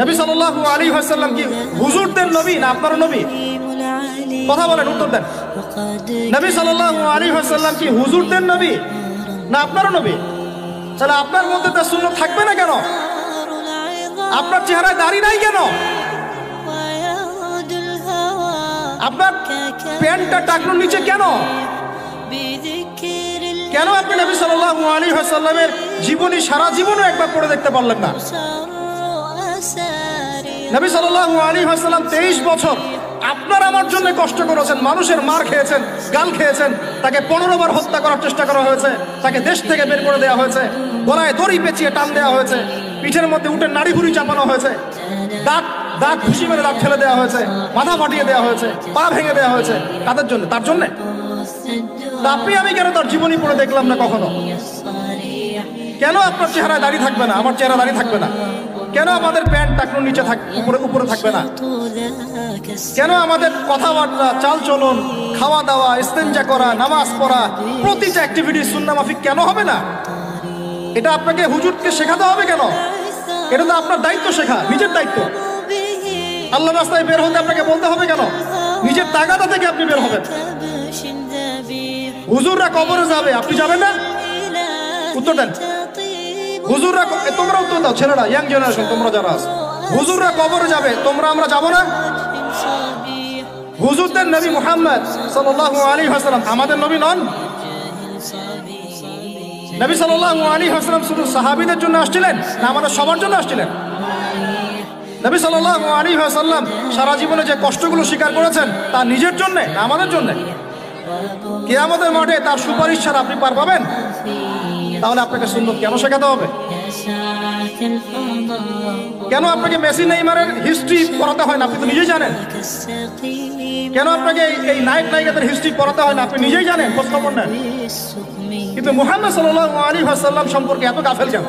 নবী সাল্লাল্লাহু আলাইহি ওয়াসাল্লাম কি হুজুরদের নবী না আপনার নবী? কথা বলেন, উত্তর দেন। নবী সাল্লাল্লাহু আলাইহি ওয়াসাল্লাম কি হুজুরদের নবী না আপনার নবী? তাহলে আপনার মধ্যে তার সুন্নাত থাকবে না কেন? আপনার চেহারায় দাড়ি নাই কেন? আপনার প্যান্টটা টাকনোর নিচে কেন? কেন আপনি নবী সাল্লাল্লাহু আলাইহি ওয়াসাল্লামের জীবনী সারা জীবনও একবার পড়ে দেখতে পারলেন না? নবী সাল্লাল্লাহু আলাইহি ওয়াসাল্লাম 23 বছর আপনার আমার জন্য কষ্ট করেছেন, মানুষের মার খেয়েছেন, গাল খেয়েছেন, তাকে 15 বার হত্যা করার চেষ্টা করা হয়েছে, তাকে দেশ থেকে বের করে দেওয়া হয়েছে, গলায় দড়ি পেঁচিয়ে টান দেওয়া হয়েছে, পিঠের মধ্যে উঠে নাড়ি ভুড়ি চাপানো হয়েছে, দাঁত ঘুষি মেরে দাঁত ফেলে দেওয়া হয়েছে, মাথা ফাটিয়ে দেওয়া হয়েছে, পা ভেঙে দেওয়া হয়েছে। তাদের জন্য, তার জন্য। তা আপনি আমি কেন তার জীবনী পড়ে দেখলাম না কখনো? কেন আপনার চেহারায় দাড়ি থাকবে না, আমার চেহারা দাড়ি থাকবে না? কেন আমাদের প্যান্ট টাকনোর নিচে উপরে থাকবে না? কেন আমাদের কথাবার্তা, চাল চলন, খাওয়া দাওয়া, ইস্তেঞ্জা করা, নামাজ পড়া, প্রতিটা অ্যাক্টিভিটি সুন্নাহ মাফিক কেন হবে না? এটা আপনাকে হুজুরকে শেখাতে হবে কেন? এটা তো আপনার দায়িত্ব শেখা, নিজের দায়িত্ব। আল্লাহর রাস্তায় বের হতে আপনাকে বলতে হবে কেন? নিজের তাগাদা থেকে আপনি বের হবেন। হুজুররা কবরে যাবে, আপনি যাবেন না? উত্তর দেন। হুজুররা, তোমরা উত্তর দাও, ছেলেরা, ইয়াং জেনারেশন, তোমরা যারা আছো, হুজুররা কবরে যাবে, তোমরা আমরা যাব না? হুজুরদের নবী মুহাম্মদ সাল্লাল্লাহু আলাইহি ওয়াসাল্লাম আমাদের নবী নন? নবী সাল্লাল্লাহু আলাইহি ওয়াসাল্লাম শুধু সাহাবীদের জন্য আসছিলেন না আমাদের সবার জন্য আসছিলেন? নবী সাল্লাল্লাহু আলাইহি ওয়াসাল্লাম সারা জীবনে যে কষ্টগুলো স্বীকার করেছেন তা নিজের জন্য না আমাদের জন্য? কিয়ামতের মাঠে তার সুপারিশ ছাড়া আপনি পার পাবেন? তাহলে আপনাকে সুন্নাত কেন শেখাতে হবে? কেন আপনাকে মেসি নেইমারের হিস্ট্রি পড়াতে হয় না? আপনি তো নিজেই জানেন। কেন আপনাকে এই নায়ক নায়িকাদের হিস্ট্রি পড়াতে হয় না? আপনি নিজেই জানেন, খোঁজ খবর নেন। কিন্তু মুহাম্মদ সাল্লাল্লাহু আলাইহি ওয়াসাল্লাম সম্পর্কে এত গাফেল কেন?